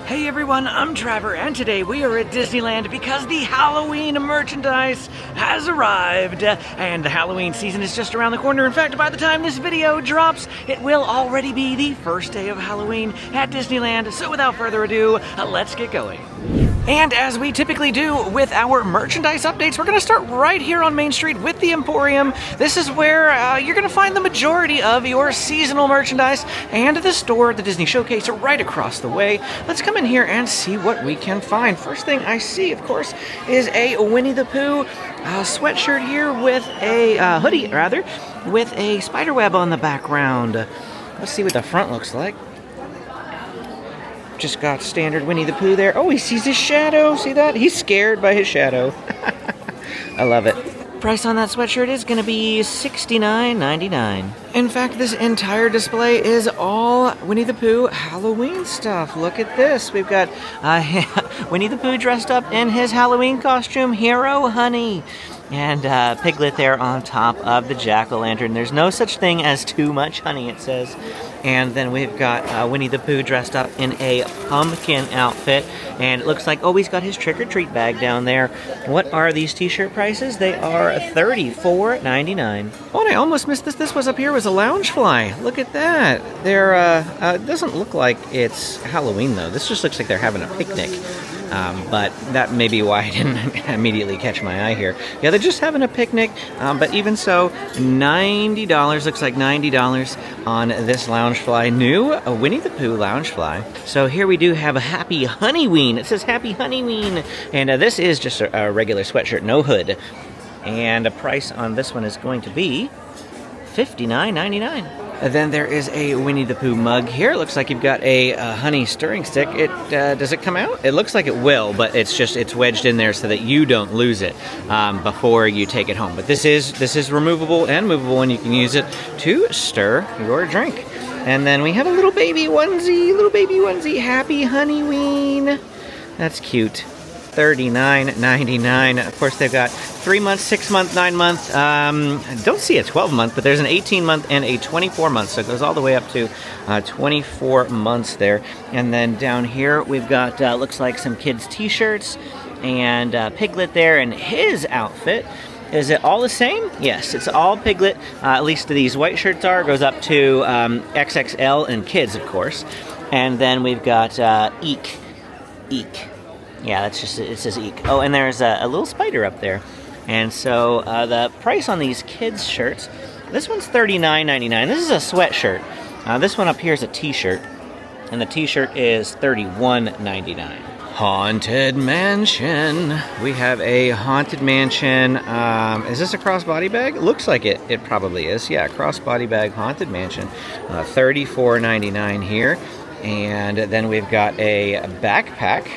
Hey everyone, I'm Trevor, and today we are at Disneyland because the Halloween merchandise has arrived, and the Halloween season is just around the corner. In fact, by the time this video drops, it will already be the first day of Halloween at Disneyland. So without further ado, let's get going. And as we typically do with our merchandise updates, we're going to start right here on Main Street with the Emporium. This is where you're going to find the majority of your seasonal merchandise, and the store, the Disney Showcase, are right across the way. Let's come in here and see what we can find. First thing I see, of course, is a Winnie the Pooh sweatshirt here with a hoodie, rather, with a spider web on the background. Let's see what the front looks like. Just got standard Winnie the Pooh there. Oh, he sees his shadow. See that? He's scared by his shadow. I love it. Price on that sweatshirt is going to be $69.99. In fact, this entire display is all Winnie the Pooh Halloween stuff. Look at this. We've got Winnie the Pooh dressed up in his Halloween costume, Hero Honey. And Piglet there on top of the jack-o'-lantern. There's no such thing as too much honey, it says. And then we've got Winnie the Pooh dressed up in a pumpkin outfit. And it looks like, oh, he's got his trick-or-treat bag down there. What are these t-shirt prices? They are $34.99. Oh, and I almost missed this. This was up here was a Loungefly. Look at that. They're, it doesn't look like it's Halloween, though. This just looks like they're having a picnic. But that may be why I didn't immediately catch my eye here. Yeah, they're just having a picnic, but even so, $90, looks like $90 on this Loungefly, new Winnie the Pooh Loungefly. So here we do have a Happy Honeyween. It says Happy Honeyween, and this is just a regular sweatshirt, no hood. And the price on this one is going to be $59.99. And then there is a Winnie the Pooh mug here. It looks like you've got a honey stirring stick. Does it come out? It looks like it will, but it's wedged in there so that you don't lose it before you take it home. But this is removable and movable, and you can use it to stir your drink. And then we have a little baby onesie, Happy Honeyween. That's cute. $39.99. Of course, they've got 3 months, 6 month, 9 month. Don't see a 12 month, but there's an 18 month and a 24 month. So it goes all the way up to 24 months there. And then down here, we've got, looks like some kids' t-shirts and Piglet there and his outfit. Is it all the same? Yes, it's all Piglet. At least these white shirts are. It goes up to XXL and kids, of course. And then we've got Eek. Yeah, that's just, it says Eek. Oh, and there's a little spider up there. And so the price on these kids' shirts, this one's $39.99. This is a sweatshirt. This one up here is a t-shirt. And the t-shirt is $31.99. Haunted Mansion. We have a Haunted Mansion. Is this a crossbody bag? It looks like it. It probably is. Yeah, crossbody bag Haunted Mansion. $34.99 here. And then we've got a backpack,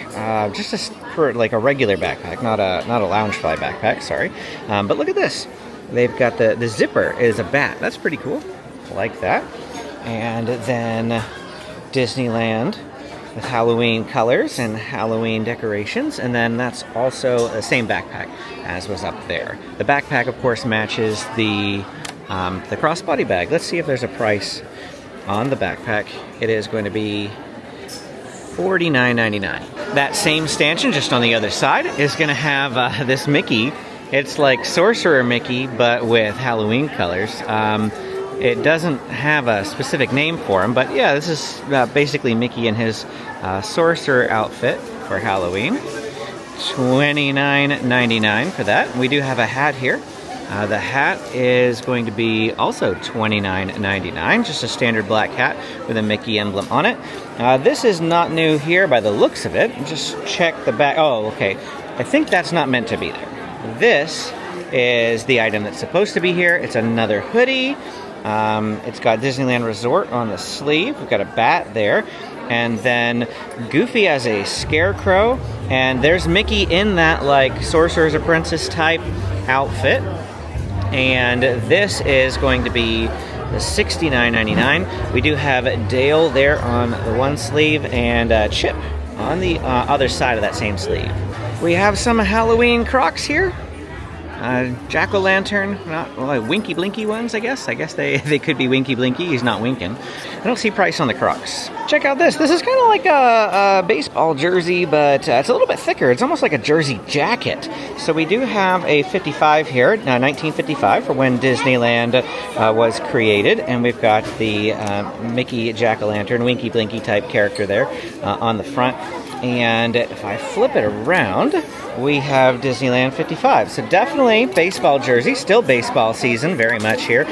just for like a regular backpack, not a Loungefly backpack, sorry. But look at this. They've got the zipper is a bat. That's pretty cool. I like that. And then Disneyland with Halloween colors and Halloween decorations. And then that's also the same backpack as was up there. The backpack, of course, matches the crossbody bag. Let's see if there's a price on the backpack. It is going to be $49.99. That same stanchion, just on the other side, is going to have this Mickey. It's like Sorcerer Mickey, but with Halloween colors. It doesn't have a specific name for him, but yeah, this is basically Mickey in his Sorcerer outfit for Halloween. $29.99 for that. We do have a hat here. The hat is going to be also $29.99, just a standard black hat with a Mickey emblem on it. This is not new here by the looks of it. Just check the back. Oh, okay. I think that's not meant to be there. This is the item that's supposed to be here. It's another hoodie. It's got Disneyland Resort on the sleeve. We've got a bat there. And then Goofy as a scarecrow. And there's Mickey in that like Sorcerer's Apprentice type outfit. And this is going to be the $69.99. We do have Dale there on the one sleeve and Chip on the other side of that same sleeve. We have some Halloween Crocs here. Jack-o'-lantern, not well, winky blinky ones, I guess. I guess they could be winky blinky. He's not winking. I don't see price on the Crocs. Check out this. This is kind of like a baseball jersey, but it's a little bit thicker. It's almost like a jersey jacket. So we do have a 55 here, 1955, for when Disneyland was created. And we've got the Mickey Jack-o'-lantern, winky blinky type character there on the front. And if I flip it around, we have Disneyland 55. So definitely baseball jersey, still baseball season very much here.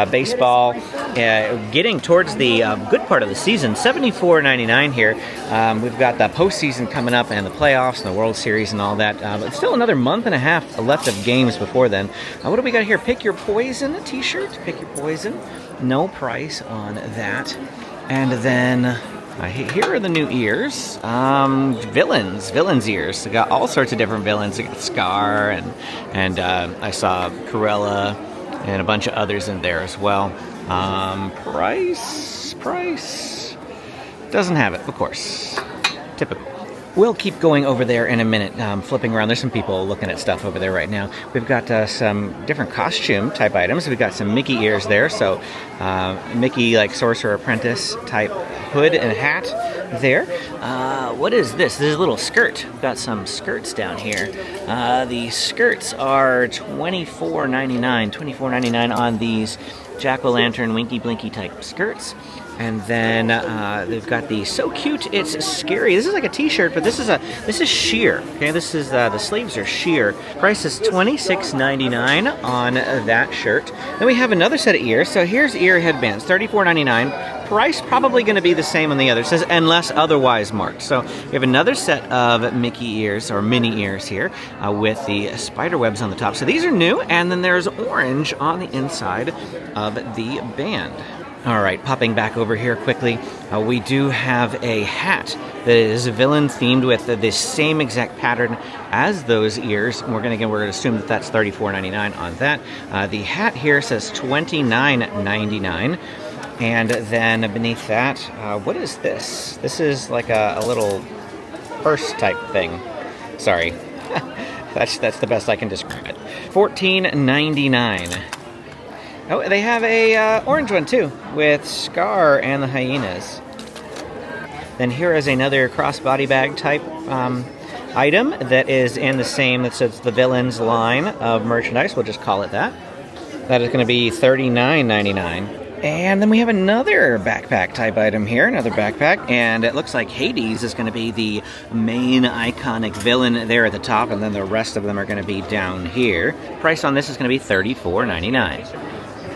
Baseball getting towards the good part of the season, $74.99 here. We've got the postseason coming up and the playoffs and the World Series and all that. But still another month and a half left of games before then. What do we got here? Pick Your Poison t-shirt. Pick Your Poison. No price on that. And then... here are the new ears. Villains ears. We got all sorts of different villains. We got Scar and I saw Cruella and a bunch of others in there as well. Price doesn't have it, of course. Typical. We'll keep going over there in a minute, flipping around. There's some people looking at stuff over there right now. We've got some different costume type items. We've got some Mickey ears there, so Mickey, like Sorcerer Apprentice type hood and hat there. What is this? This is a little skirt. We've got some skirts down here. The skirts are $24.99 on these Jack-o'-lantern Winky Blinky type skirts. And then they've got the So Cute It's Scary. This is like a t-shirt, but this is sheer. Okay, this is the sleeves are sheer. Price is $26.99 on that shirt. Then we have another set of ears. So here's ear headbands, $34.99. Price probably going to be the same on the other. It says unless otherwise marked. So we have another set of Mickey ears or mini ears here with the spider webs on the top. So these are new, and then there's orange on the inside of the band. All right, popping back over here quickly, we do have a hat that is villain themed with the same exact pattern as those ears. And we're going to assume that that's $34.99 on that. The hat here says $29.99. And then beneath that, what is this? This is like a little purse type thing. Sorry, that's the best I can describe it. $14.99. Oh, they have a orange one too, with Scar and the hyenas. Then here is another crossbody bag type item that is in the same, that's the Villains line of merchandise. We'll just call it that. That is going to be $39.99. And then we have another backpack type item here, another backpack, and it looks like Hades is going to be the main iconic villain there at the top, and then the rest of them are going to be down here. Price on this is going to be $34.99.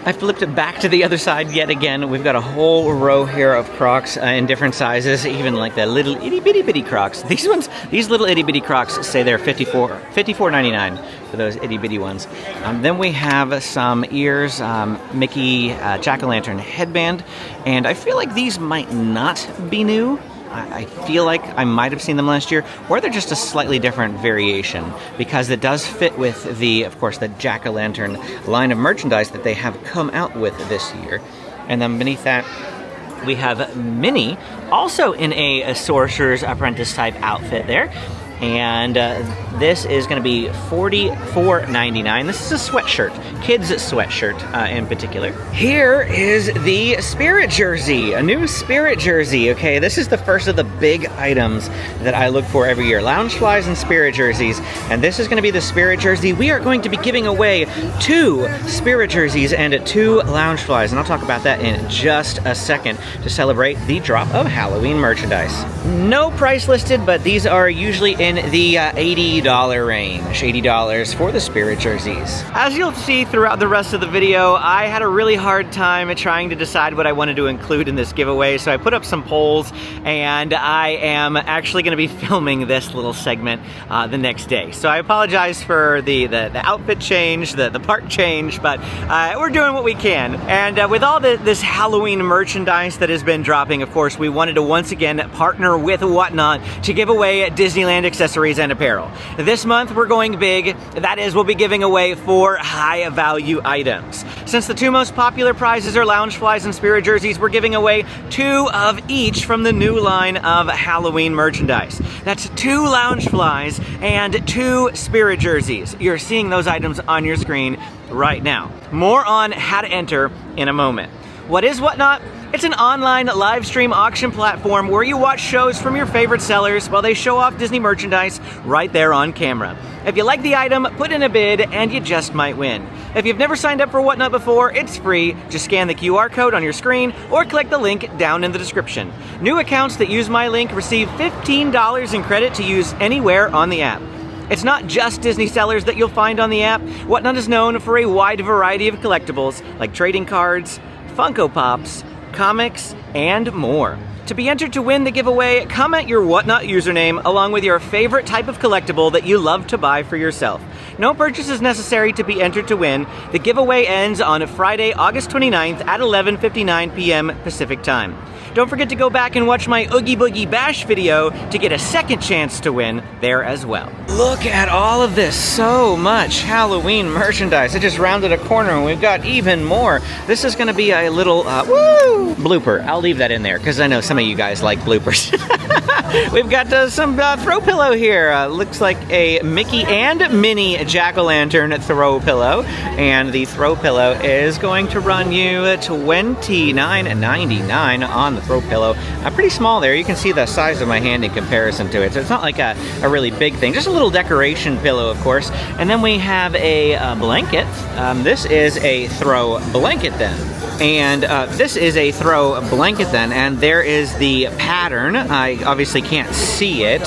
I flipped it back to the other side yet again. We've got a whole row here of Crocs in different sizes, even like the little itty bitty bitty Crocs. These little itty bitty Crocs say they're $54.99 for those itty bitty ones. Then we have some ears, Mickey Jack-o'-lantern headband, and I feel like these might not be new. I feel like I might have seen them last year, or they're just a slightly different variation, because it does fit with of course, the Jack-o'-lantern line of merchandise that they have come out with this year. And then beneath that, we have Minnie, also in a Sorcerer's Apprentice type outfit there. And this is going to be $44.99. This is a sweatshirt, kids' sweatshirt in particular. Here is the Spirit jersey, a new Spirit jersey. Okay, this is the first of the big items that I look for every year. Loungeflies and Spirit jerseys. And this is going to be the Spirit jersey. We are going to be giving away 2 Spirit jerseys and 2 Loungeflies. And I'll talk about that in just a second to celebrate the drop of Halloween merchandise. No price listed, but these are usually in the $80 range. $80 for the Spirit jerseys. As you'll see throughout the rest of the video, I had a really hard time trying to decide what I wanted to include in this giveaway, so I put up some polls, and I am actually going to be filming this little segment the next day. So I apologize for the outfit change, the part change, but we're doing what we can. And with all this Halloween merchandise that has been dropping, of course, we wanted to once again partner with Whatnot to give away Disneyland accessories, and apparel. This month we're going big. That is, we'll be giving away 4 high-value items. Since the 2 most popular prizes are Loungeflies and Spirit jerseys, we're giving away 2 of each from the new line of Halloween merchandise. That's 2 Loungeflies and 2 Spirit jerseys. You're seeing those items on your screen right now. More on how to enter in a moment. What is Whatnot? It's an online live stream auction platform where you watch shows from your favorite sellers while they show off Disney merchandise right there on camera. If you like the item, put in a bid and you just might win. If you've never signed up for Whatnot before, it's free. Just scan the QR code on your screen or click the link down in the description. New accounts that use my link receive $15 in credit to use anywhere on the app. It's not just Disney sellers that you'll find on the app. Whatnot is known for a wide variety of collectibles like trading cards, Funko Pops, comics, and more. To be entered to win the giveaway, comment your Whatnot username along with your favorite type of collectible that you love to buy for yourself. No purchase is necessary to be entered to win. The giveaway ends on Friday, August 29th at 11:59 p.m. Pacific Time. Don't forget to go back and watch my Oogie Boogie Bash video to get a second chance to win there as well. Look at all of this, so much Halloween merchandise. I just rounded a corner and we've got even more. This is gonna be a little, blooper. I'll leave that in there because I know some of you guys like bloopers. We've got some throw pillow here. Looks like a Mickey and Minnie jack-o'-lantern throw pillow. And the throw pillow is going to run you $29.99 on the throw pillow. Pretty small there. You can see the size of my hand in comparison to it. So it's not like a really big thing. Just a little decoration pillow, of course. And then we have a blanket. This is a throw blanket then. And this is a throw blanket then, and there is the pattern. I obviously can't see it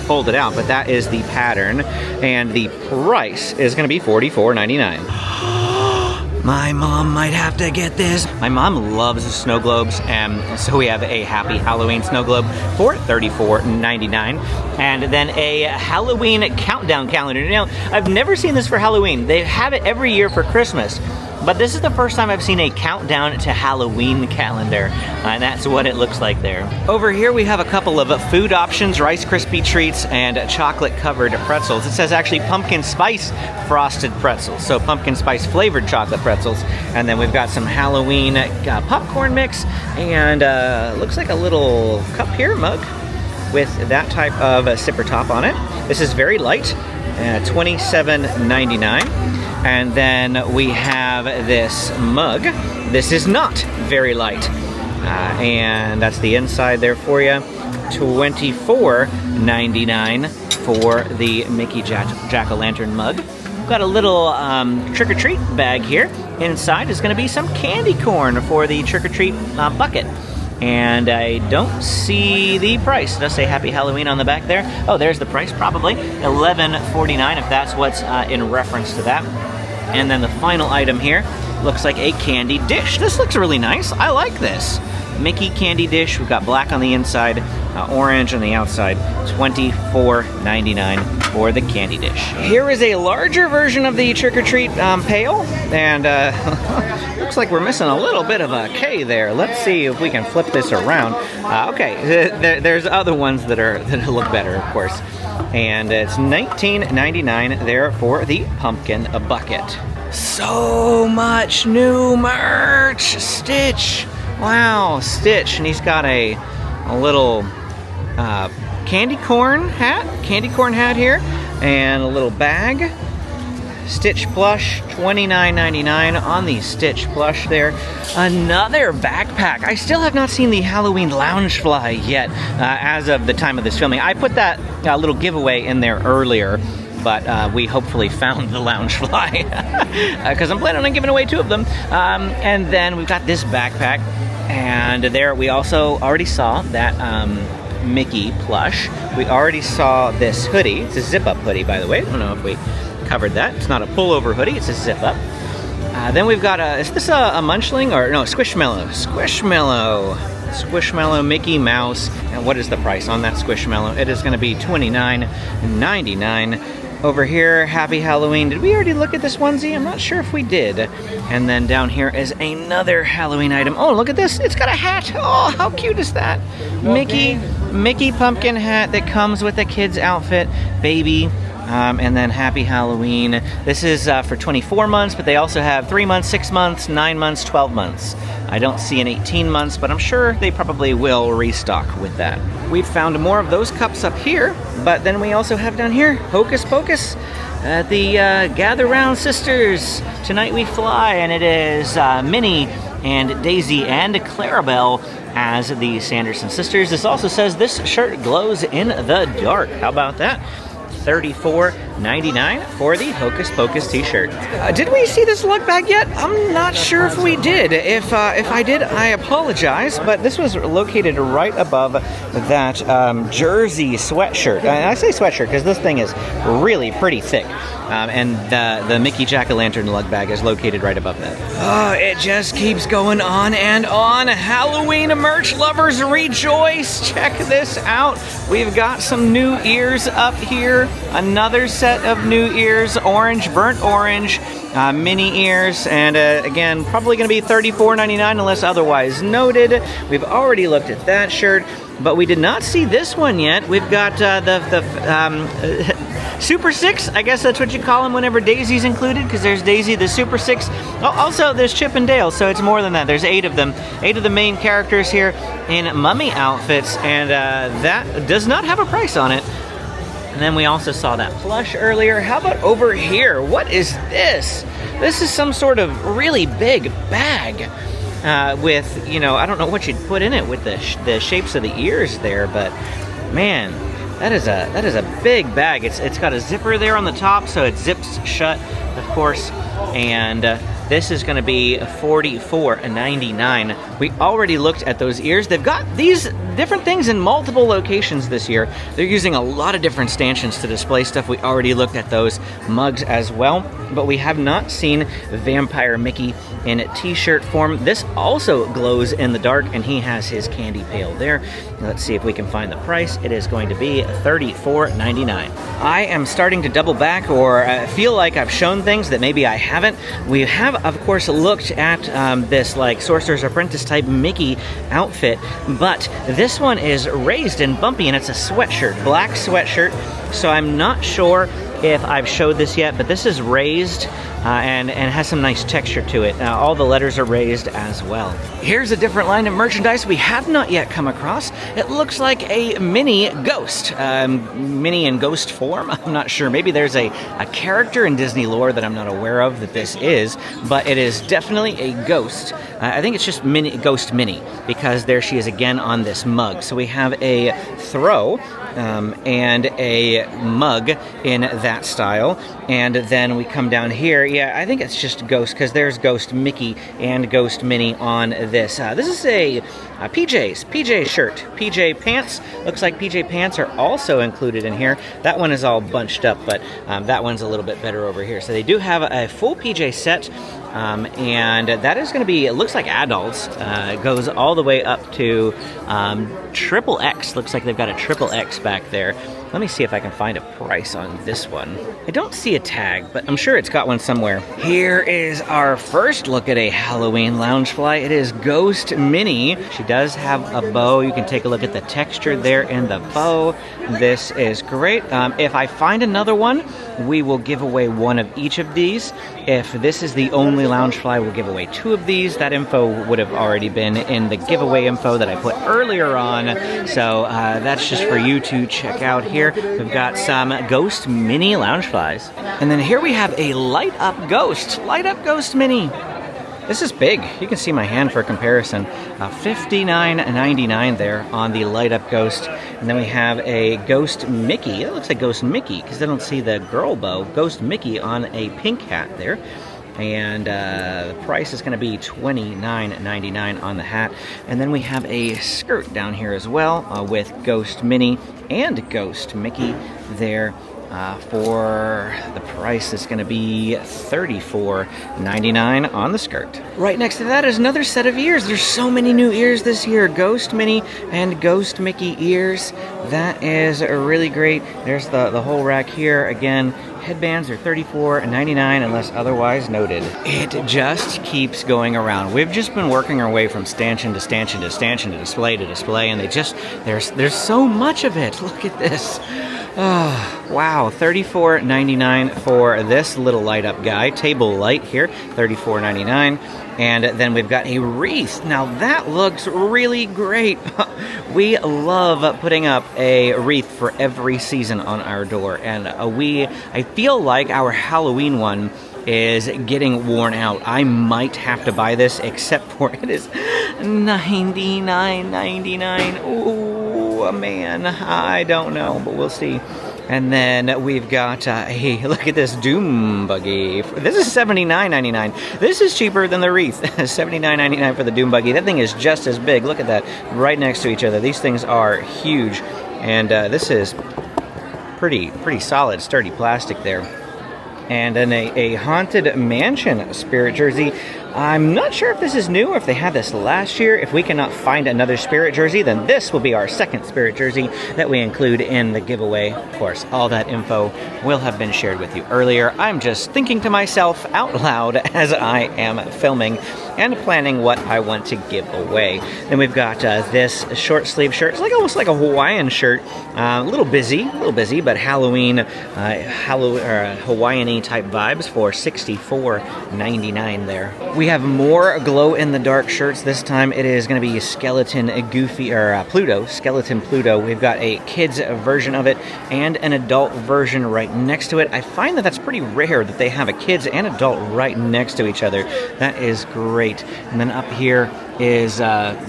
folded out, but that is the pattern, and the price is going to be $44.99. My mom might have to get this. My mom loves snow globes, and so we have a Happy Halloween snow globe for $34.99, and then a Halloween countdown calendar. Now, I've never seen this for Halloween. They have it every year for Christmas. But this is the first time I've seen a countdown to Halloween calendar, and that's what it looks like there. Over here we have a couple of food options, Rice Krispie treats and chocolate-covered pretzels. It says actually pumpkin spice frosted pretzels, so pumpkin spice flavored chocolate pretzels. And then we've got some Halloween popcorn mix, and looks like a little cup here, mug, with that type of sipper top on it. This is very light, $27.99. And then we have this mug. This is not very light. And that's the inside there for you. $24.99 for the Mickey Jack-o'-lantern mug. We've got a little trick-or-treat bag here. Inside is going to be some candy corn for the trick-or-treat bucket. And I don't see the price. It does say Happy Halloween on the back there. Oh, there's the price, probably. $11.49 if that's what's in reference to that. And then the final item here looks like a candy dish. This looks really nice. I like this. Mickey candy dish. We've got black on the inside, orange on the outside. $24.99 for the candy dish. Here is a larger version of the trick-or-treat pail. And looks like we're missing a little bit of a K there. Let's see if we can flip this around. Okay, there's other ones that look better, of course. And it's $19.99 there for the pumpkin bucket. So much new merch! Stitch! Wow, Stitch. And he's got a little candy corn hat here, and a little bag. Stitch plush, $29.99 on the Stitch plush there. Another backpack. I still have not seen the Halloween Loungefly yet as of the time of this filming. I put that little giveaway in there earlier, but we hopefully found the Loungefly because I'm planning on giving away 2 of them. And then we've got this backpack, and there we also already saw that Mickey plush. We already saw this hoodie. It's a zip-up hoodie, by the way. I don't know if we covered that. It's not a pullover hoodie, it's a zip-up. Then we've got is this a Munchling? Or no, Squishmallow. Squishmallow Mickey Mouse. And what is the price on that Squishmallow? It is going to be $29.99. Over here, Happy Halloween. Did we already look at this onesie? I'm not sure if we did. And then down here is another Halloween item. Oh, look at this. It's got a hat. Oh, how cute is that? Mickey pumpkin hat that comes with a kid's outfit. Baby. And then Happy Halloween. This is for 24 months, but they also have 3 months, 6 months, 9 months, 12 months. I don't see an 18 months, but I'm sure they probably will restock with that. We've found more of those cups up here, but then we also have down here Hocus Pocus at the Gather Round Sisters. Tonight we fly, and it is Minnie and Daisy and Clarabelle as the Sanderson sisters. This also says this shirt glows in the dark. How about that? $34.99 for the Hocus Pocus t-shirt. Did we see this lug bag yet? I'm not sure if we did. If I did, I apologize, but this was located right above that jersey sweatshirt. And I say sweatshirt because this thing is really pretty thick. And the Mickey Jack-o'-lantern lug bag is located right above that. Oh, it just keeps going on and on. Halloween merch lovers, rejoice! Check this out. We've got some new ears up here. Another set of new ears, orange, burnt orange, mini ears, and again, probably going to be $34.99 unless otherwise noted. We've already looked at that shirt, but we did not see this one yet. We've got the Super 6, I guess that's what you call them whenever Daisy's included, because there's Daisy, the Super 6. Oh, also, there's Chip and Dale, so it's more than that. There's 8 of them. 8 of the main characters here in mummy outfits, and that does not have a price on it. And then we also saw that plush earlier. How about over here? What is this? This is some sort of really big bag with, you know, I don't know what you'd put in it with the shapes of the ears there, but man, that is a big bag. It's got a zipper there on the top, so it zips shut, of course, and this is going to be $44.99. We already looked at those ears. They've got these different things in multiple locations this year. They're using a lot of different stanchions to display stuff. We already looked at those mugs as well, but we have not seen Vampire Mickey in t-shirt form. This also glows in the dark, and he has his candy pail there. Let's see if we can find the price. It is going to be $34.99. I am starting to double back, or feel like I've shown things that maybe I haven't. We have, of course, looked at this like Sorcerer's Apprentice type Mickey outfit, but this one is raised and bumpy, and it's a sweatshirt, black sweatshirt. So I'm not sure if I've showed this yet, but this is raised and has some nice texture to it. All the letters are raised as well. Here's a different line of merchandise we have not yet come across. It looks like a mini ghost. Mini in ghost form? I'm not sure. Maybe there's a character in Disney lore that I'm not aware of that this is, but it is definitely a ghost. I think it's just Ghost Minnie, because there she is again on this mug. So we have a throw and a mug in that style, and then we come down here. Yeah, I think it's just Ghost, because there's Ghost Mickey and Ghost Minnie on this. This is a PJ shirt, PJ pants. Looks like PJ pants are also included in here. That one is all bunched up, but that one's a little bit better over here. So they do have a full PJ set, and that is going to be, it looks like adults. It goes all the way up to triple X. Looks like they've got a triple X back there. Let me see if I can find a price on this one. I don't see a tag, but I'm sure it's got one somewhere. Here is our first look at a Halloween Loungefly. It is Ghost Minnie. She does have a bow. You can take a look at the texture there in the bow. This is great. If I find another one, we will give away one of each of these. If this is the only Loungefly, we'll give away 2 of these. That info would have already been in the giveaway info that I put earlier on. So that's just for you to check out here. We've got some Ghost Minnie Loungeflies. And then here we have a Light Up Ghost. Light Up Ghost Minnie. This is big. You can see my hand for comparison. $59.99 there on the Light Up Ghost. And then we have a Ghost Mickey. It looks like Ghost Mickey because I don't see the girl bow. Ghost Mickey on a pink hat there. And the price is going to be $29.99 on the hat. And then we have a skirt down here as well with Ghost Minnie and Ghost Mickey there for the price that's going to be $34.99 on the skirt. Right next to that is another set of ears. There's so many new ears this year. Ghost Minnie and Ghost Mickey ears. That is really great. There's the whole rack here. Again, headbands are $34.99 unless otherwise noted. It just keeps going around. We've just been working our way from stanchion to stanchion to stanchion to display, and there's so much of it. Look at this. Oh, wow, $34.99 for this little light up guy. Table light here, $34.99. And then we've got a wreath. Now that looks really great. We love putting up a wreath for every season on our door. And I feel like our Halloween one is getting worn out. I might have to buy this, except for it is $99.99. Ooh, man, I don't know, but we'll see. And then we've got, hey, look at this Doom Buggy. This is $79.99. This is cheaper than the wreath. $79.99 for the Doom Buggy. That thing is just as big. Look at that, right next to each other. These things are huge. And this is pretty solid, sturdy plastic there. And then a Haunted Mansion Spirit jersey. I'm not sure if this is new or if they had this last year. If we cannot find another Spirit jersey, then this will be our second Spirit jersey that we include in the giveaway. Of course, all that info will have been shared with you earlier. I'm just thinking to myself out loud as I am filming and planning what I want to give away. Then we've got this short sleeve shirt. It's almost like a Hawaiian shirt. A little busy, but Halloween, Hawaiian-y type vibes for $64.99 there. We have more glow-in-the-dark shirts. This time it is going to be Skeleton Pluto. We've got a kid's version of it and an adult version right next to it. I find that that's pretty rare that they have a kid's and adult right next to each other. That is great. And then up here is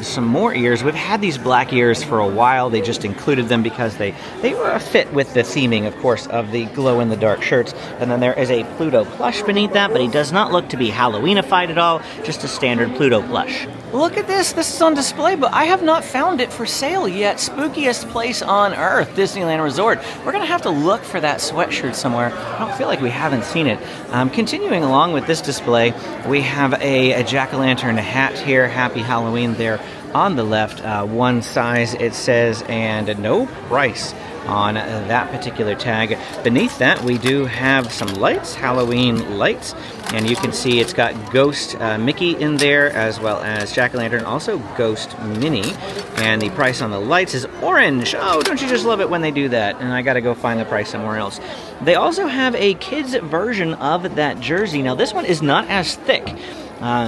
some more ears. We've had these black ears for a while. They just included them because they were a fit with the theming, of course, of the glow-in-the-dark shirts. And then there is a Pluto plush beneath that, but he does not look to be Halloweenified at all, just a standard Pluto plush. Look at this. This is on display, but I have not found it for sale yet. Spookiest place on earth, Disneyland Resort. We're going to have to look for that sweatshirt somewhere. I don't feel like we haven't seen it. Continuing along with this display, we have a jack-o'-lantern hat here. Happy Halloween there on the left. One size, it says, and no price on that particular tag. Beneath that, we do have some lights, Halloween lights, and you can see it's got Ghost Mickey in there, as well as Jack-o'-lantern, also Ghost Minnie, and the price on the lights is orange. Oh, don't you just love it when they do that? And I gotta go find the price somewhere else. They also have a kid's version of that jersey. Now, this one is not as thick.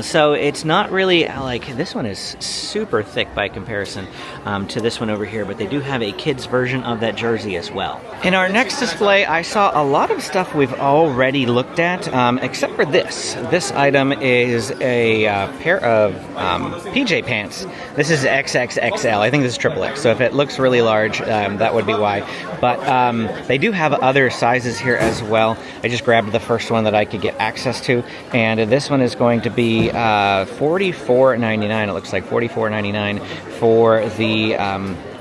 So it's not really like, this one is super thick by comparison to this one over here, but they do have a kid's version of that jersey as well. In our next display, I saw a lot of stuff we've already looked at, except for this. This item is a pair of PJ pants. This is XXXL. I think this is XXX, so if it looks really large, that would be why. But they do have other sizes here as well. I just grabbed the first one that I could get access to, and this one is going to be $44.99. It looks like $44.99 for the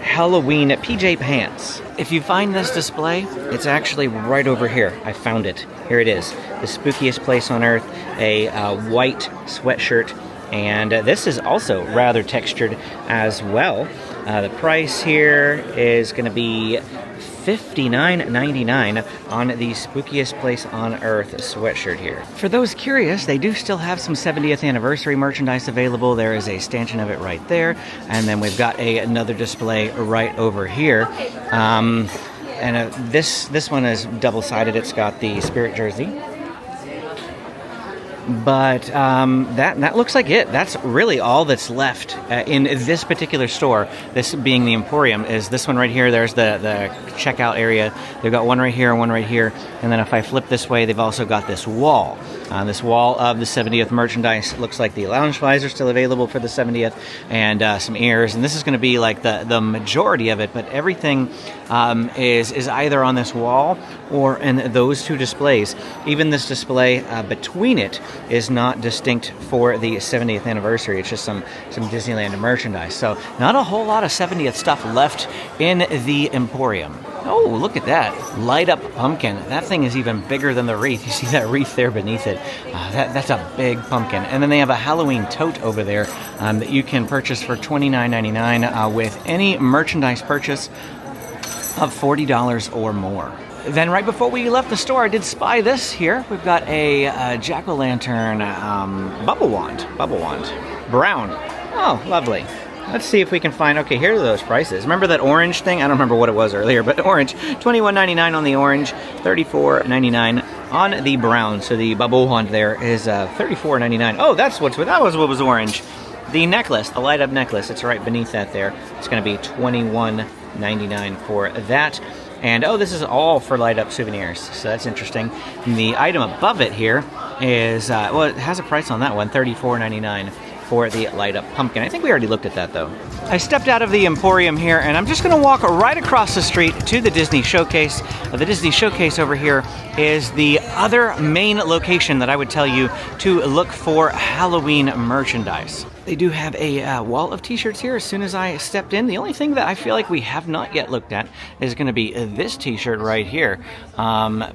Halloween PJ pants. If you find this display, it's actually right over here. I found it. Here it is. The spookiest place on earth. A white sweatshirt. And this is also rather textured as well. The price here is going to be $59.99 on the spookiest place on earth sweatshirt here. For those curious, they do still have some 70th anniversary merchandise available. There is a stanchion of it right there, and then we've got another display right over here. This one is double-sided. It's got the Spirit jersey. But that looks like it. That's really all that's left in this particular store, this being the Emporium, is this one right here. There's the checkout area. They've got one right here and one right here. And then if I flip this way, they've also got this wall. This wall of the 70th merchandise. Looks like the lounge flies are still available for the 70th, and some ears. And this is going to be like the majority of it, but everything is either on this wall or in those two displays. Even this display between it is not distinct for the 70th anniversary. It's just some Disneyland merchandise. So not a whole lot of 70th stuff left in the Emporium. Oh, look at that. Light up pumpkin. That thing is even bigger than the wreath. You see that wreath there beneath it? That's a big pumpkin. And then they have a Halloween tote over there that you can purchase for $29.99 with any merchandise purchase of $40 or more. Then right before we left the store, I did spy this here. We've got a jack-o'-lantern bubble wand. Brown. Oh, lovely. Let's see if we can find, okay, here are those prices. Remember that orange thing? I don't remember what it was earlier, but orange, $21.99 on the orange, $34.99 on the brown. So the bubble wand there is $34.99. Oh, that was what was orange. The necklace, the light up necklace, it's right beneath that there. It's gonna be $21.99 for that. And oh, this is all for light up souvenirs, so that's interesting. And the item above it here is, well, it has a price on that one, $34.99 for the light up pumpkin. I think we already looked at that though. I stepped out of the Emporium here and I'm just gonna walk right across the street to the Disney Showcase. The Disney Showcase over here is the other main location that I would tell you to look for Halloween merchandise. They do have a wall of t-shirts here as soon as I stepped in. The only thing that I feel like we have not yet looked at is going to be this t-shirt right here.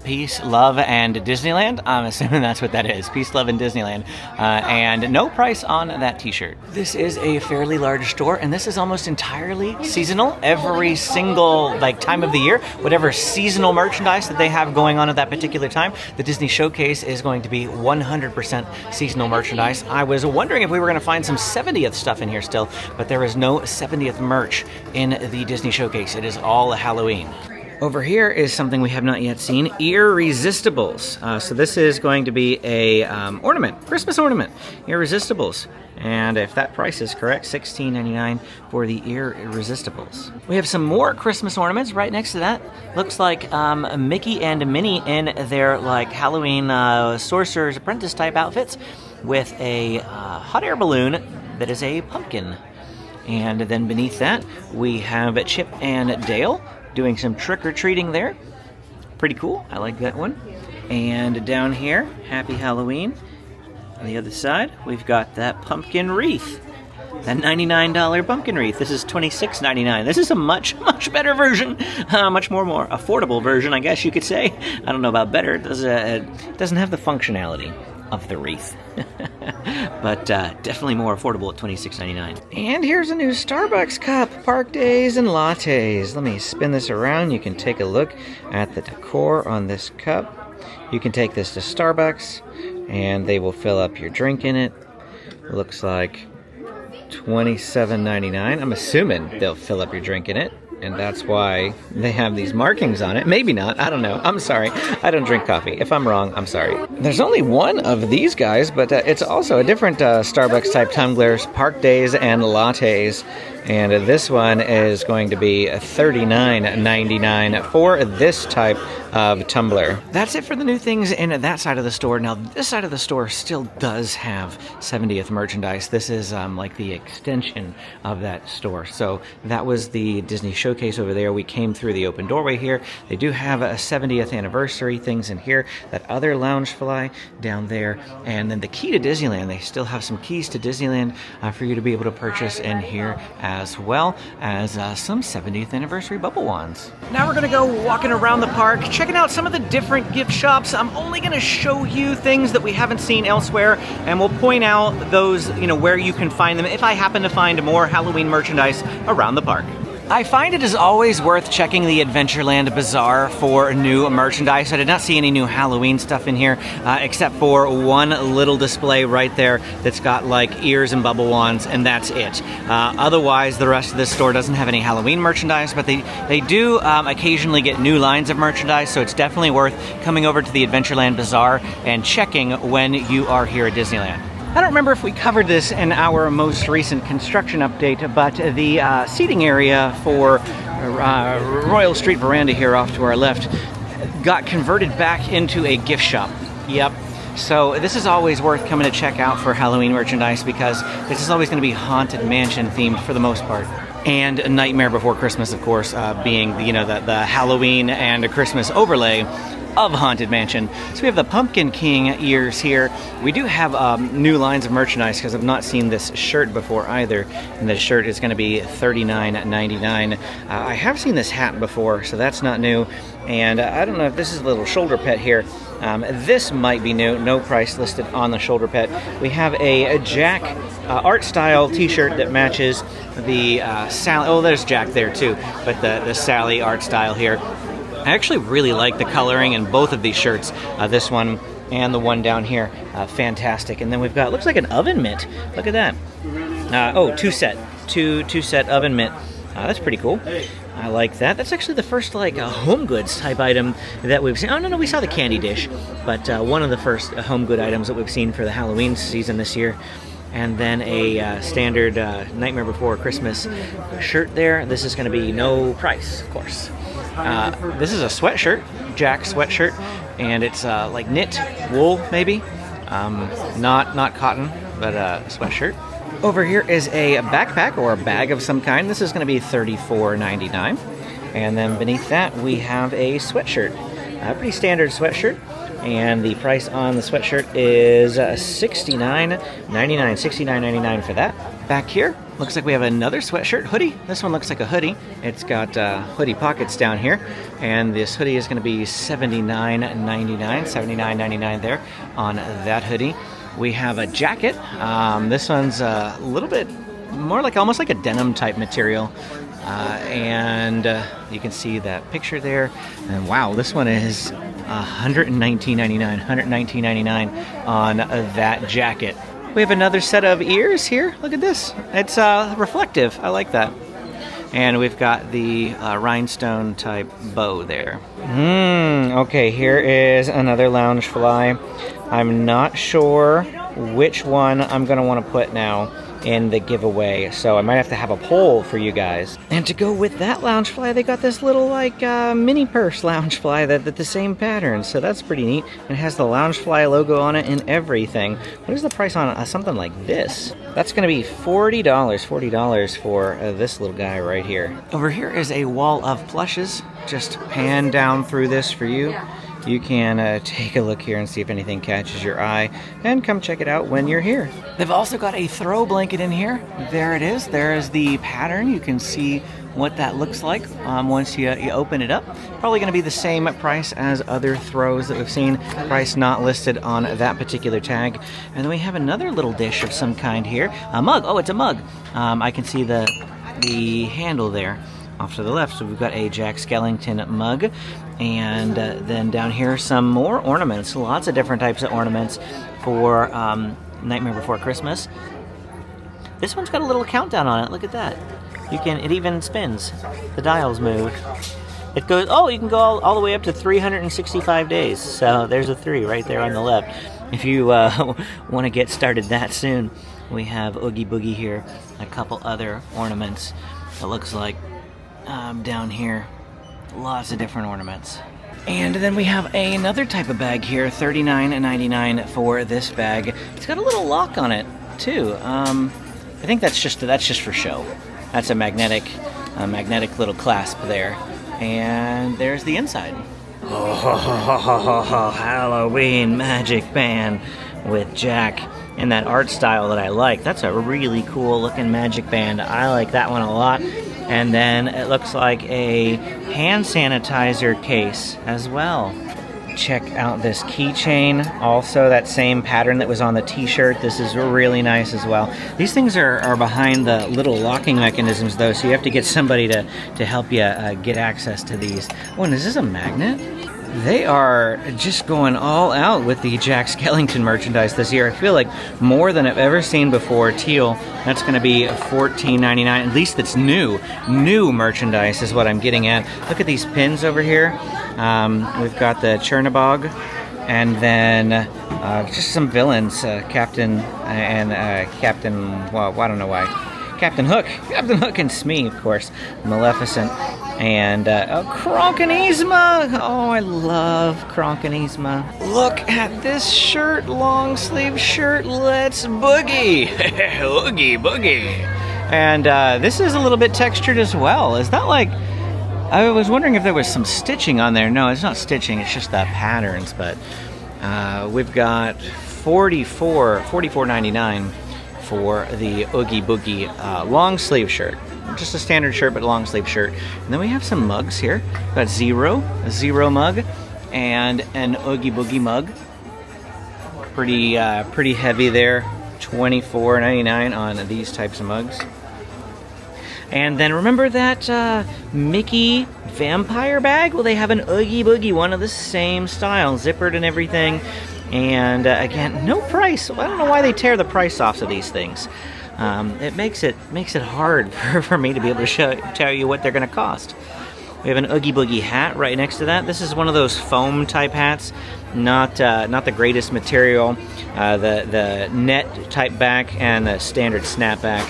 Peace, Love, and Disneyland. I'm assuming that's what that is. Peace, Love, and Disneyland. And no price on that t-shirt. This is a fairly large store, and this is almost entirely seasonal. Every single time of the year, whatever seasonal merchandise that they have going on at that particular time, the Disney Showcase is going to be 100% seasonal merchandise. I was wondering if we were going to find some 70th stuff in here still, but there is no 70th merch in the Disney Showcase. It is all Halloween. Over here is something we have not yet seen, Irresistibles. So this is going to be a ornament, Christmas ornament, Irresistibles. And if that price is correct, $16.99 for the Irresistibles. We have some more Christmas ornaments right next to that. Looks like Mickey and Minnie in their Halloween Sorcerer's Apprentice type outfits, with a hot air balloon that is a pumpkin. And then beneath that, we have Chip and Dale doing some trick-or-treating there. Pretty cool, I like that one. And down here, Happy Halloween. On the other side, we've got that pumpkin wreath. That $99 pumpkin wreath. This is $26.99. This is a much better version. Much more affordable version, I guess you could say. I don't know about better. It doesn't have the functionality of the wreath. But definitely more affordable at $26.99. And here's a new Starbucks cup. Park days and lattes. Let me spin this around. You can take a look at the decor on this cup. You can take this to Starbucks and they will fill up your drink in it. Looks like $27.99. I'm assuming they'll fill up your drink in it, and that's why they have these markings on it. Maybe not, I don't know. I'm sorry, I don't drink coffee. If I'm wrong, I'm sorry. There's only one of these guys, but it's also a different Starbucks type tumblers, Park Days and Lattes. And this one is going to be $39.99 for this type of tumbler. That's it for the new things in that side of the store. Now, this side of the store still does have 70th merchandise. This is like the extension of that store. So that was the Disney Showcase over there. We came through the open doorway here. They do have a 70th anniversary things in here. That other Loungefly down there. And then the key to Disneyland. They still have some keys to Disneyland for you to be able to purchase in here, as well as some 70th anniversary bubble wands. Now we're gonna go walking around the park, checking out some of the different gift shops. I'm only gonna show you things that we haven't seen elsewhere, and we'll point out those, where you can find them if I happen to find more Halloween merchandise around the park. I find it is always worth checking the Adventureland Bazaar for new merchandise. I did not see any new Halloween stuff in here, except for one little display right there that's got ears and bubble wands, and that's it. Otherwise, the rest of this store doesn't have any Halloween merchandise, but they do occasionally get new lines of merchandise, so it's definitely worth coming over to the Adventureland Bazaar and checking when you are here at Disneyland. I don't remember if we covered this in our most recent construction update, but the seating area for Royal Street Veranda here off to our left got converted back into a gift shop. Yep. So this is always worth coming to check out for Halloween merchandise, because this is always going to be Haunted Mansion themed for the most part. And Nightmare Before Christmas, of course, being the Halloween and a Christmas overlay. of Haunted Mansion. So we have the Pumpkin King ears here. We do have new lines of merchandise because I've not seen this shirt before either. And this shirt is going to be $39.99. I have seen this hat before, so that's not new. And I don't know if this is a little shoulder pet here. This might be new. No price listed on the shoulder pet. We have a Jack art style t-shirt that matches the Sally. Oh, there's Jack there too, but the Sally art style here. I actually really like the coloring in both of these shirts. This one and the one down here. Fantastic. And then we've got, looks like an oven mitt. Look at that. Two set oven mitt. That's pretty cool. I like that. That's actually the first like home goods type item that we've seen. Oh no, we saw the candy dish, but one of the first home good items that we've seen for the Halloween season this year. And then a standard Nightmare Before Christmas shirt there. This is going to be no price, of course. This is a sweatshirt, Jack sweatshirt, and it's like knit wool maybe, not cotton, but a sweatshirt. Over here is a backpack or a bag of some kind. This is going to be $34.99. And then beneath that we have a sweatshirt, a pretty standard sweatshirt. And the price on the sweatshirt is $69.99. $69.99 for that. Back here, looks like we have another sweatshirt, hoodie. This one looks like a hoodie. It's got hoodie pockets down here. And this hoodie is going to be $79.99. $79.99 there on that hoodie. We have a jacket. This one's a little bit more like almost like a denim type material. And you can see that picture there. And wow, this one is $119.99. $119.99 on that jacket. We have another set of ears here. Look at this. It's reflective. I like that. And we've got the rhinestone type bow there. Okay, here is another Loungefly. I'm not sure which one I'm going to want to put now in the giveaway, so I might have to have a poll for you guys. And to go with that Loungefly, they got this little like mini purse Loungefly that's the same pattern, so that's pretty neat. It has the Loungefly logo on it and everything. What is the price on something like this? That's going to be $40 for this little guy right here. Over here is a wall of plushes. Just pan down through this for you. You can take a look here and see if anything catches your eye, and come check it out when you're here. They've also got a throw blanket in here. There it is. There is the pattern. You can see what that looks like once you open it up. Probably going to be the same price as other throws that we've seen. Price not listed on that particular tag. And then we have another little dish of some kind here. A mug. Oh, it's a mug. I can see the handle there off to the left. So we've got a Jack Skellington mug. And then down here, some more ornaments. Lots of different types of ornaments for Nightmare Before Christmas. This one's got a little countdown on it. Look at that. It even spins. The dials move. It goes, you can go all the way up to 365 days. So there's a 3 right there on the left. If you want to get started that soon. We have Oogie Boogie here. A couple other ornaments. It looks like down here. Lots of different ornaments. And then we have another type of bag here, $39.99 for this bag. It's got a little lock on it too. I think that's just for show. That's a magnetic little clasp there. And there's the inside. Halloween Magic Band with Jack in that art style that I like. That's a really cool looking magic band. I like that one a lot. And then it looks like a hand sanitizer case as well. Check out this keychain. Also that same pattern that was on the t-shirt. This is really nice as well. These things are behind the little locking mechanisms though, so you have to get somebody to help you get access to these. Oh, and is this a magnet? They are just going all out with the Jack Skellington merchandise this year. I feel like more than I've ever seen before. Teal, that's going to be $14.99. At least it's new. New merchandise is what I'm getting at. Look at these pins over here. We've got the Chernabog, and then just some villains. Captain and Captain, well, I don't know why. Captain Hook and Smee, of course. Maleficent. And Kronkanisma! Oh, I love Kronkanisma. Look at this shirt, long sleeve shirt. Let's boogie! Oogie boogie! And this is a little bit textured as well. Is that like I was wondering if there was some stitching on there. No, it's not stitching, it's just the patterns, but we've got $44.99 for the Oogie Boogie long sleeve shirt. Just a standard shirt, but long sleeve shirt. And then we have some mugs here. We've got a zero mug, and an Oogie Boogie mug. Pretty heavy there. $24.99 on these types of mugs. And then remember that Mickey vampire bag? Well, they have an Oogie Boogie, one of the same style, zippered and everything. And again, no price. I don't know why they tear the price off of these things. It makes it hard for me to be able to tell you what they're going to cost. We have an Oogie Boogie hat right next to that. This is one of those foam type hats, not the greatest material. The net type back and the standard snapback.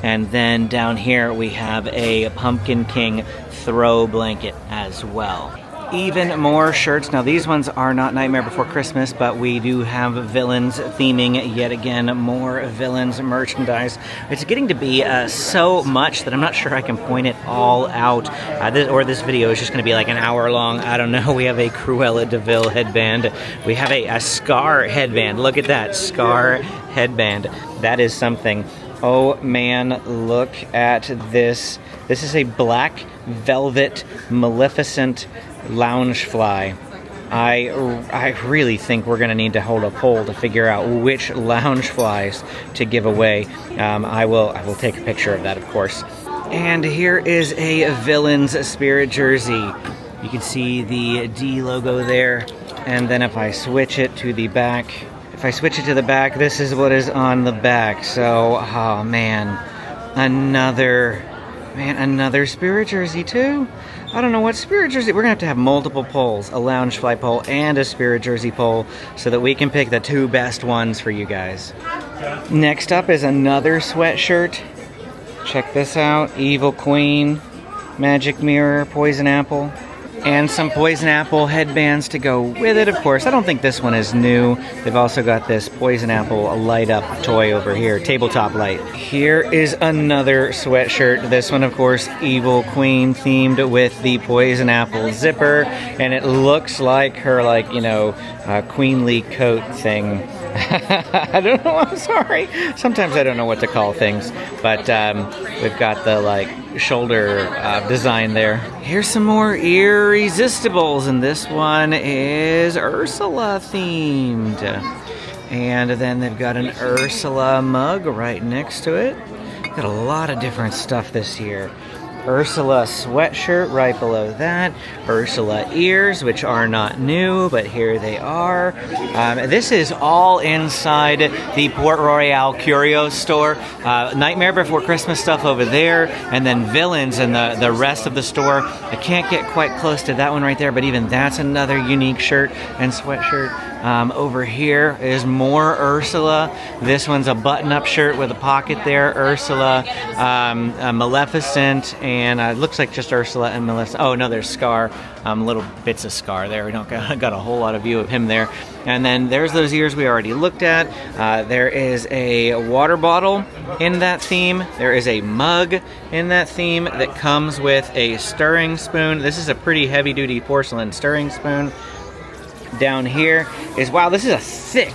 And then down here we have a Pumpkin King throw blanket as well. Even more shirts. Now these ones are not Nightmare Before Christmas, but we do have villains theming yet again, more villains merchandise. It's getting to be so much that I'm not sure I can point it all out. This video is just going to be like an hour long. I don't know. We have a Cruella de Vil headband. We have a Scar headband. Look at that, Scar headband. That is something. Oh man, look at this. This is a black velvet Maleficent Loungefly. I really think we're going to need to hold a poll to figure out which Loungeflies to give away. I will take a picture of that, of course. And here is a Villains Spirit jersey. You can see the D logo there. And then if I switch it to the back, this is what is on the back. So, oh man, another Spirit jersey too. I don't know what Spirit jersey. We're gonna have to have multiple polls, a Loungefly poll and a Spirit jersey poll, so that we can pick the two best ones for you guys. Next up is another sweatshirt. Check this out, Evil Queen, Magic Mirror, Poison Apple. And some Poison Apple headbands to go with it, of course. I don't think this one is new. They've also got this Poison Apple light-up toy over here, tabletop light. Here is another sweatshirt. This one, of course, Evil Queen themed with the Poison Apple zipper. And it looks like her, queenly coat thing. I don't know, I'm sorry. Sometimes I don't know what to call things. But we've got the, shoulder design there. Here's some more Irresistibles, and this one is Ursula themed. And then they've got an Ursula mug right next to it. Got a lot of different stuff this year. Ursula sweatshirt right below that. Ursula ears, which are not new, but here they are. This is all inside the Port Royale Curios store. Nightmare Before Christmas stuff over there, and then Villains and the rest of the store. I can't get quite close to that one right there, but even that's another unique shirt and sweatshirt. Over here is more Ursula. This one's a button-up shirt with a pocket there. Ursula, Maleficent, and it looks like just Ursula and Maleficent. Oh no, there's Scar. Little bits of Scar there. We don't got a whole lot of view of him there. And then there's those ears we already looked at. There is a water bottle in that theme. There is a mug in that theme that comes with a stirring spoon. This is a pretty heavy-duty porcelain stirring spoon. Down here is, wow, this is a thick,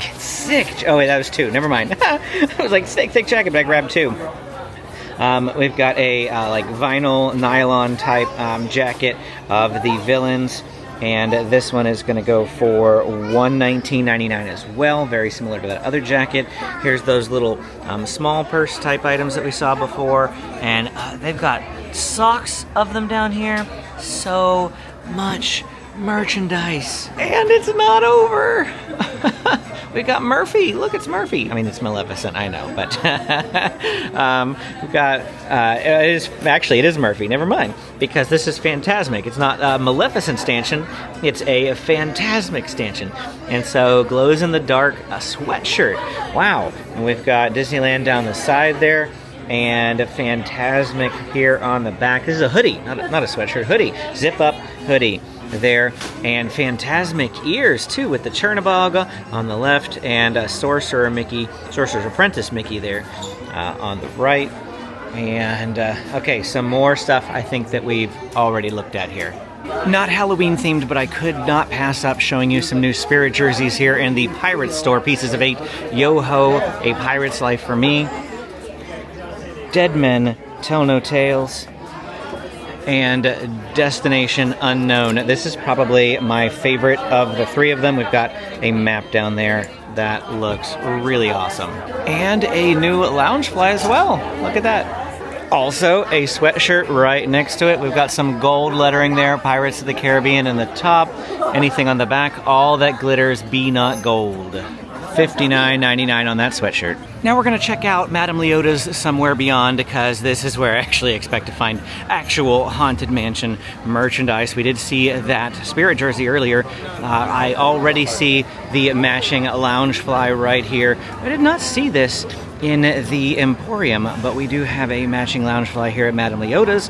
oh wait, that was two, never mind. It was like thick jacket, but I grabbed two. We've got a vinyl nylon type jacket of the Villains, and this one is going to go for $119.99 as well, very similar to that other jacket. Here's those little small purse type items that we saw before, and they've got socks of them down here. So much merchandise, and it's not over. We got Murphy. Look, it's Murphy. I mean, it's Maleficent, I know, but we've got it is Murphy. Never mind, because this is Phantasmic. It's not a Maleficent stanchion, it's a Phantasmic stanchion, and so glows in the dark, a sweatshirt. Wow. And we've got Disneyland down the side there, and a Phantasmic here on the back. This is a hoodie, not a sweatshirt, hoodie, zip up hoodie there, and Phantasmic ears too, with the Chernabog on the left, and Sorcerer's Apprentice Mickey there on the right. And, okay, some more stuff I think that we've already looked at here. Not Halloween themed, but I could not pass up showing you some new Spirit jerseys here in the Pirates store. Pieces of 8. Yo-ho, A Pirate's Life for Me. Dead Men Tell No Tales. And Destination Unknown. This is probably my favorite of the 3 of them. We've got a map down there that looks really awesome. And a new Loungefly as well. Look at that. Also, a sweatshirt right next to it. We've got some gold lettering there, Pirates of the Caribbean in the top. Anything on the back, all that glitters, be not gold. $59.99 on that sweatshirt. Now we're going to check out Madame Leota's Somewhere Beyond, because this is where I actually expect to find actual Haunted Mansion merchandise. We did see that Spirit jersey earlier. I already see the matching Loungefly right here. I did not see this in the Emporium, but we do have a matching Loungefly here at Madame Leota's,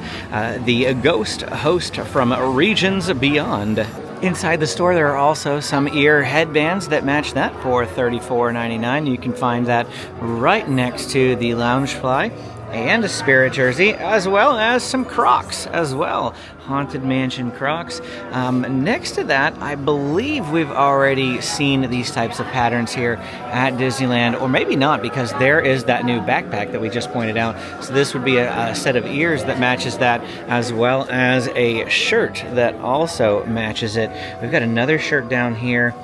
the ghost host from Regions Beyond. Inside the store, there are also some ear headbands that match that for $34.99. You can find that right next to the Loungefly, and a Spirit jersey, as well as some Crocs as well. Haunted Mansion Crocs. Next to that, I believe we've already seen these types of patterns here at Disneyland, or maybe not, because there is that new backpack that we just pointed out. So this would be a set of ears that matches that, as well as a shirt that also matches it. We've got another shirt down here,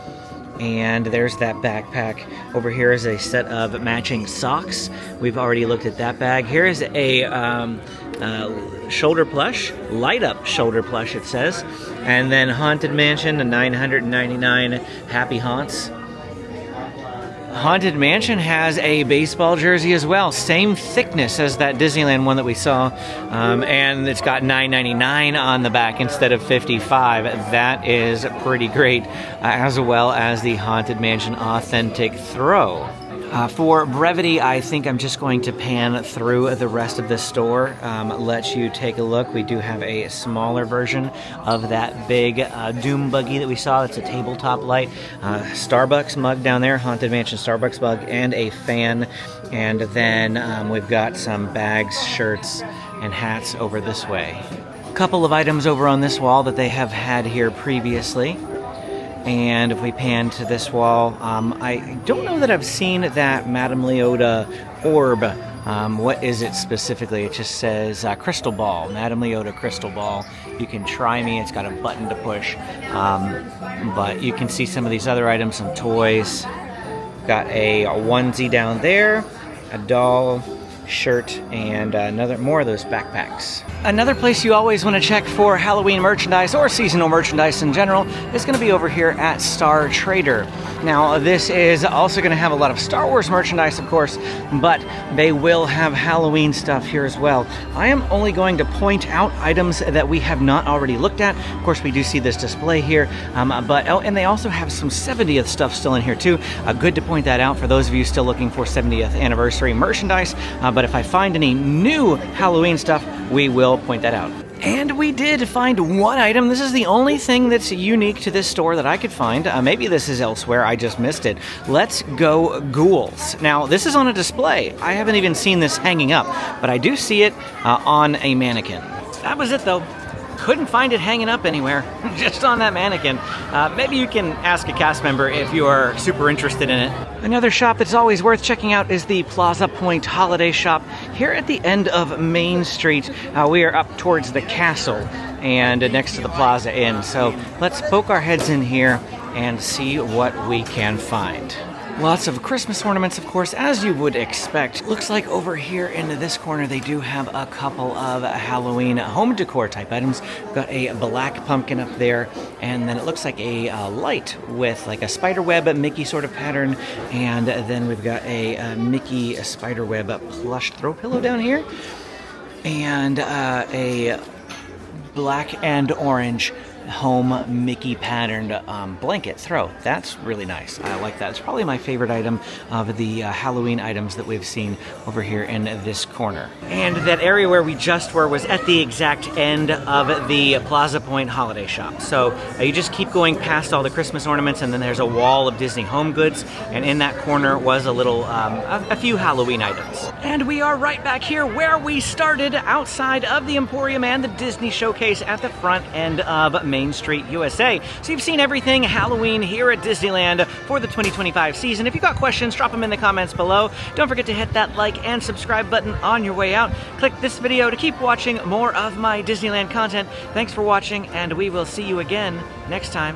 and there's that backpack. Over here is a set of matching socks. We've already looked at that bag. Here is a shoulder plush, light up shoulder plush it says, and then Haunted Mansion, a $999 Happy Haunts. Haunted Mansion has a baseball jersey as well, same thickness as that Disneyland one that we saw, and it's got $9.99 on the back instead of $55. That is pretty great, as well as the Haunted Mansion Authentic Throw. For brevity, I think I'm just going to pan through the rest of the store, let you take a look. We do have a smaller version of that big Doom buggy that we saw. It's a tabletop light. Starbucks mug down there, Haunted Mansion Starbucks mug, and a fan. And then we've got some bags, shirts, and hats over this way. A couple of items over on this wall that they have had here previously. And if we pan to this wall, I don't know that I've seen that Madame Leota orb. What is it specifically? It just says Crystal Ball, Madame Leota Crystal Ball. You can try me, it's got a button to push. But you can see some of these other items, some toys. Got a onesie down there, a doll, shirt, and more of those backpacks. Another place you always want to check for Halloween merchandise or seasonal merchandise in general is going to be over here at Star Trader. Now, this is also going to have a lot of Star Wars merchandise, of course, but they will have Halloween stuff here as well. I am only going to point out items that we have not already looked at. Of course, we do see this display here, and they also have some 70th stuff still in here too. Good to point that out for those of you still looking for 70th anniversary merchandise, but if I find any new Halloween stuff, we will point that out. And we did find one item. This is the only thing that's unique to this store that I could find. Maybe this is elsewhere, I just missed it. Let's Go Ghouls. Now, this is on a display. I haven't even seen this hanging up, but I do see it on a mannequin. That was it, though. Couldn't find it hanging up anywhere, just on that mannequin. Maybe you can ask a cast member if you are super interested in it. Another shop that's always worth checking out is the Plaza Point Holiday Shop here at the end of Main Street. We are up towards the castle and next to the Plaza Inn. So let's poke our heads in here and see what we can find. Lots of Christmas ornaments, of course, as you would expect. Looks like over here in this corner they do have a couple of Halloween home decor type items. We've got a black pumpkin up there, and then it looks like a light with like a spiderweb Mickey sort of pattern, and then we've got a Mickey spiderweb plush throw pillow down here, and a black and orange home Mickey patterned blanket throw. That's really nice. I like that. It's probably my favorite item of the Halloween items that we've seen over here in this corner. And that area where we just were was at the exact end of the Plaza Point holiday shop. So you just keep going past all the Christmas ornaments, and then there's a wall of Disney home goods, and in that corner was a little, a few Halloween items. And we are right back here where we started, outside of the Emporium and the Disney Showcase at the front end of Main Street, USA. So you've seen everything Halloween here at Disneyland for the 2025 season. If you've got questions, drop them in the comments below. Don't forget to hit that like and subscribe button on your way out. Click this video to keep watching more of my Disneyland content. Thanks for watching, and we will see you again next time.